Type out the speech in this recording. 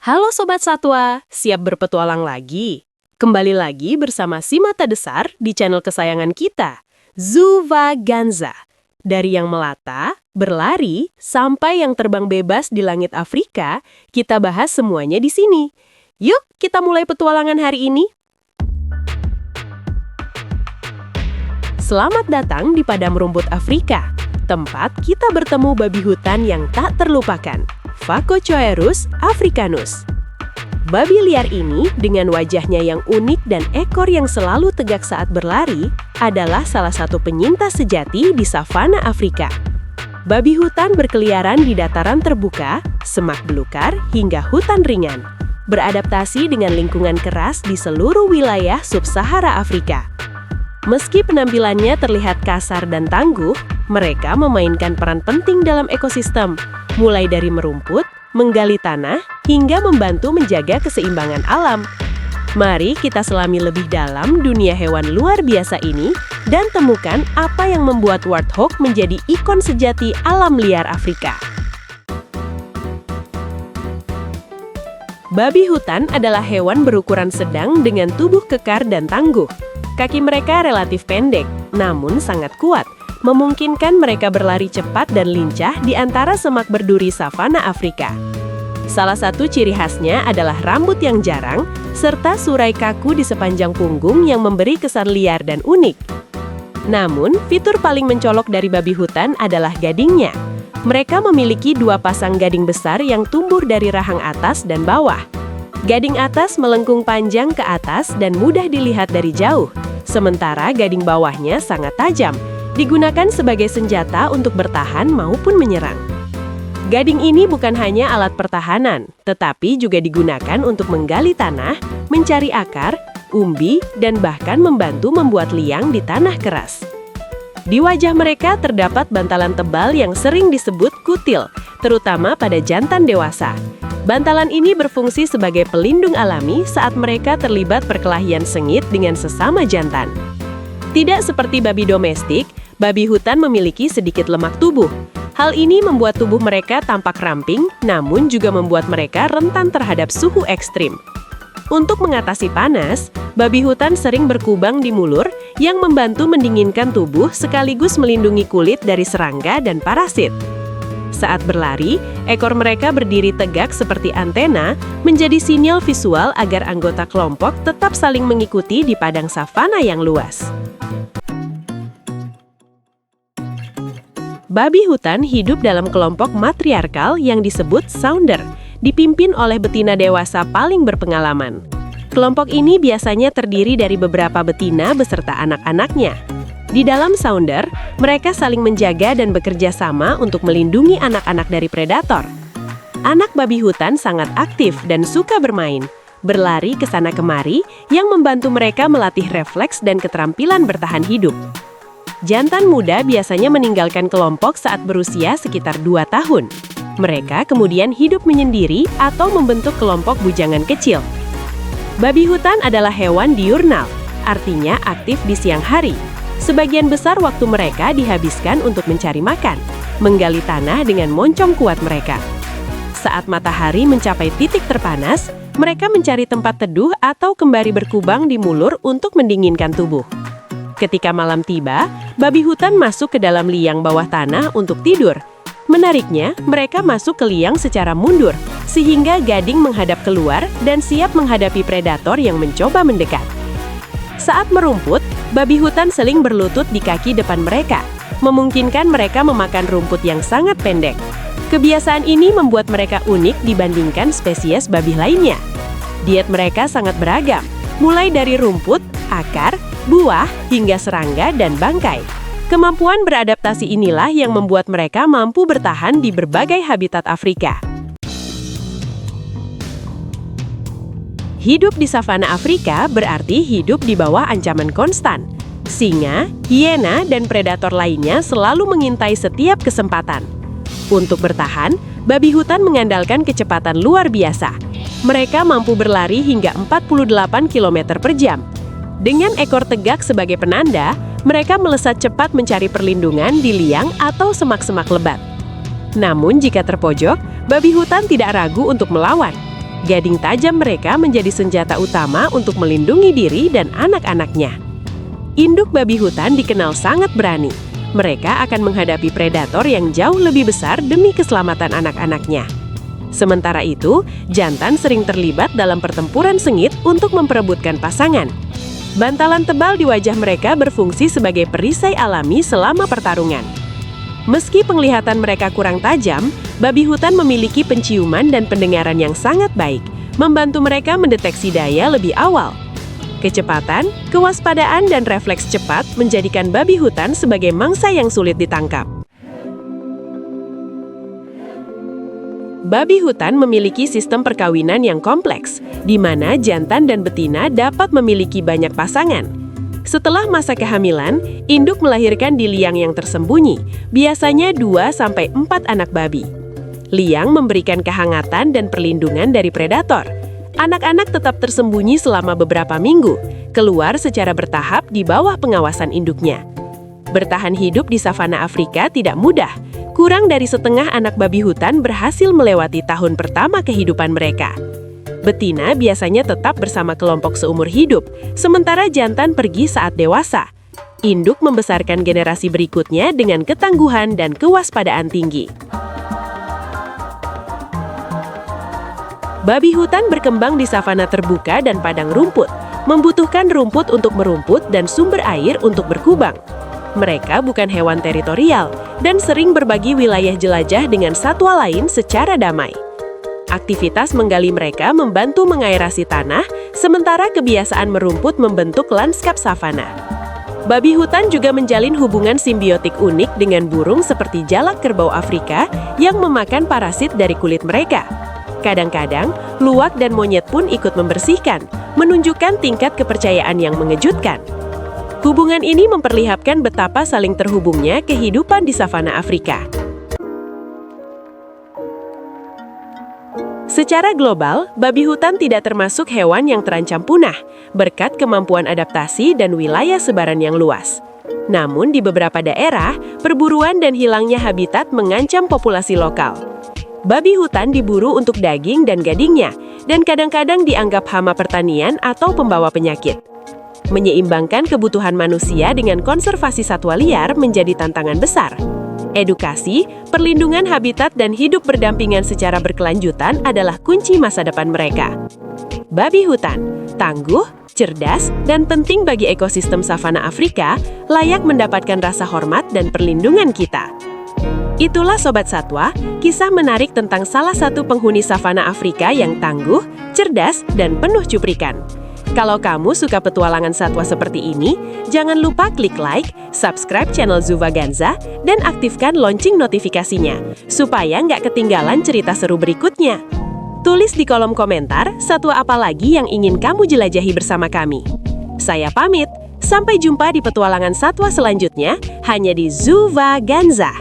Halo Sobat Satwa, siap berpetualang lagi? Kembali lagi bersama si mata besar di channel kesayangan kita, Zuvaganza. Dari yang melata, berlari, sampai yang terbang bebas di langit Afrika, kita bahas semuanya di sini. Yuk, kita mulai petualangan hari ini. Selamat datang di padang rumput Afrika, tempat kita bertemu babi hutan yang tak terlupakan. Phacochoerus africanus. Babi liar ini dengan wajahnya yang unik dan ekor yang selalu tegak saat berlari adalah salah satu penyintas sejati di savana Afrika. Babi hutan berkeliaran di dataran terbuka, semak belukar, hingga hutan ringan. Beradaptasi dengan lingkungan keras di seluruh wilayah sub-Sahara Afrika. Meski penampilannya terlihat kasar dan tangguh, mereka memainkan peran penting dalam ekosistem, mulai dari merumput, menggali tanah, hingga membantu menjaga keseimbangan alam. Mari kita selami lebih dalam dunia hewan luar biasa ini dan temukan apa yang membuat warthog menjadi ikon sejati alam liar Afrika. Babi hutan adalah hewan berukuran sedang dengan tubuh kekar dan tangguh. Kaki mereka relatif pendek, namun sangat kuat, memungkinkan mereka berlari cepat dan lincah di antara semak berduri savana Afrika. Salah satu ciri khasnya adalah rambut yang jarang, serta surai kaku di sepanjang punggung yang memberi kesan liar dan unik. Namun, fitur paling mencolok dari babi hutan adalah gadingnya. Mereka memiliki dua pasang gading besar yang tumbuh dari rahang atas dan bawah. Gading atas melengkung panjang ke atas dan mudah dilihat dari jauh, sementara gading bawahnya sangat tajam, digunakan sebagai senjata untuk bertahan maupun menyerang. Gading ini bukan hanya alat pertahanan, tetapi juga digunakan untuk menggali tanah, mencari akar, umbi, dan bahkan membantu membuat liang di tanah keras. Di wajah mereka terdapat bantalan tebal yang sering disebut kutil, terutama pada jantan dewasa. Bantalan ini berfungsi sebagai pelindung alami saat mereka terlibat perkelahian sengit dengan sesama jantan. Tidak seperti babi domestik, babi hutan memiliki sedikit lemak tubuh. Hal ini membuat tubuh mereka tampak ramping, namun juga membuat mereka rentan terhadap suhu ekstrim. Untuk mengatasi panas, babi hutan sering berkubang di mulur yang membantu mendinginkan tubuh sekaligus melindungi kulit dari serangga dan parasit. Saat berlari, ekor mereka berdiri tegak seperti antena, menjadi sinyal visual agar anggota kelompok tetap saling mengikuti di padang savana yang luas. Babi hutan hidup dalam kelompok matriarkal yang disebut sounder, dipimpin oleh betina dewasa paling berpengalaman. Kelompok ini biasanya terdiri dari beberapa betina beserta anak-anaknya. Di dalam sounder, mereka saling menjaga dan bekerja sama untuk melindungi anak-anak dari predator. Anak babi hutan sangat aktif dan suka bermain, berlari ke sana kemari yang membantu mereka melatih refleks dan keterampilan bertahan hidup. Jantan muda biasanya meninggalkan kelompok saat berusia sekitar 2 tahun. Mereka kemudian hidup menyendiri atau membentuk kelompok bujangan kecil. Babi hutan adalah hewan diurnal, artinya aktif di siang hari. Sebagian besar waktu mereka dihabiskan untuk mencari makan, menggali tanah dengan moncong kuat mereka. Saat matahari mencapai titik terpanas, mereka mencari tempat teduh atau kembali berkubang di mulur untuk mendinginkan tubuh. Ketika malam tiba, babi hutan masuk ke dalam liang bawah tanah untuk tidur. Menariknya, mereka masuk ke liang secara mundur, sehingga gading menghadap keluar dan siap menghadapi predator yang mencoba mendekat. Saat merumput, babi hutan sering berlutut di kaki depan mereka, memungkinkan mereka memakan rumput yang sangat pendek. Kebiasaan ini membuat mereka unik dibandingkan spesies babi lainnya. Diet mereka sangat beragam, mulai dari rumput, akar, buah, hingga serangga dan bangkai. Kemampuan beradaptasi inilah yang membuat mereka mampu bertahan di berbagai habitat Afrika. Hidup di savana Afrika berarti hidup di bawah ancaman konstan. Singa, hiena, dan predator lainnya selalu mengintai setiap kesempatan. Untuk bertahan, babi hutan mengandalkan kecepatan luar biasa. Mereka mampu berlari hingga 48 km per jam. Dengan ekor tegak sebagai penanda, mereka melesat cepat mencari perlindungan di liang atau semak-semak lebat. Namun jika terpojok, babi hutan tidak ragu untuk melawan. Gading tajam mereka menjadi senjata utama untuk melindungi diri dan anak-anaknya. Induk babi hutan dikenal sangat berani. Mereka akan menghadapi predator yang jauh lebih besar demi keselamatan anak-anaknya. Sementara itu, jantan sering terlibat dalam pertempuran sengit untuk memperebutkan pasangan. Bantalan tebal di wajah mereka berfungsi sebagai perisai alami selama pertarungan. Meski penglihatan mereka kurang tajam, babi hutan memiliki penciuman dan pendengaran yang sangat baik, membantu mereka mendeteksi daya lebih awal. Kecepatan, kewaspadaan, dan refleks cepat menjadikan babi hutan sebagai mangsa yang sulit ditangkap. Babi hutan memiliki sistem perkawinan yang kompleks, di mana jantan dan betina dapat memiliki banyak pasangan. Setelah masa kehamilan, induk melahirkan di liang yang tersembunyi, biasanya 2-4 anak babi. Liang memberikan kehangatan dan perlindungan dari predator. Anak-anak tetap tersembunyi selama beberapa minggu, keluar secara bertahap di bawah pengawasan induknya. Bertahan hidup di savana Afrika tidak mudah. Kurang dari setengah anak babi hutan berhasil melewati tahun pertama kehidupan mereka. Betina biasanya tetap bersama kelompok seumur hidup, sementara jantan pergi saat dewasa. Induk membesarkan generasi berikutnya dengan ketangguhan dan kewaspadaan tinggi. Babi hutan berkembang di savana terbuka dan padang rumput, membutuhkan rumput untuk merumput dan sumber air untuk berkubang. Mereka bukan hewan teritorial dan sering berbagi wilayah jelajah dengan satwa lain secara damai. Aktivitas menggali mereka membantu mengaerasi tanah, sementara kebiasaan merumput membentuk lanskap savana. Babi hutan juga menjalin hubungan simbiotik unik dengan burung seperti jalak kerbau Afrika yang memakan parasit dari kulit mereka. Kadang-kadang, luwak dan monyet pun ikut membersihkan, menunjukkan tingkat kepercayaan yang mengejutkan. Hubungan ini memperlihatkan betapa saling terhubungnya kehidupan di savana Afrika. Secara global, babi hutan tidak termasuk hewan yang terancam punah, berkat kemampuan adaptasi dan wilayah sebaran yang luas. Namun di beberapa daerah, perburuan dan hilangnya habitat mengancam populasi lokal. Babi hutan diburu untuk daging dan gadingnya, dan kadang-kadang dianggap hama pertanian atau pembawa penyakit. Menyeimbangkan kebutuhan manusia dengan konservasi satwa liar menjadi tantangan besar. Edukasi, perlindungan habitat, dan hidup berdampingan secara berkelanjutan adalah kunci masa depan mereka. Babi hutan, tangguh, cerdas, dan penting bagi ekosistem savana Afrika, layak mendapatkan rasa hormat dan perlindungan kita. Itulah Sobat Satwa, kisah menarik tentang salah satu penghuni savana Afrika yang tangguh, cerdas, dan penuh cuplikan. Kalau kamu suka petualangan satwa seperti ini, jangan lupa klik like, subscribe channel Zuvaganza, dan aktifkan lonceng notifikasinya, supaya nggak ketinggalan cerita seru berikutnya. Tulis di kolom komentar satwa apa lagi yang ingin kamu jelajahi bersama kami. Saya pamit, sampai jumpa di petualangan satwa selanjutnya, hanya di Zuvaganza.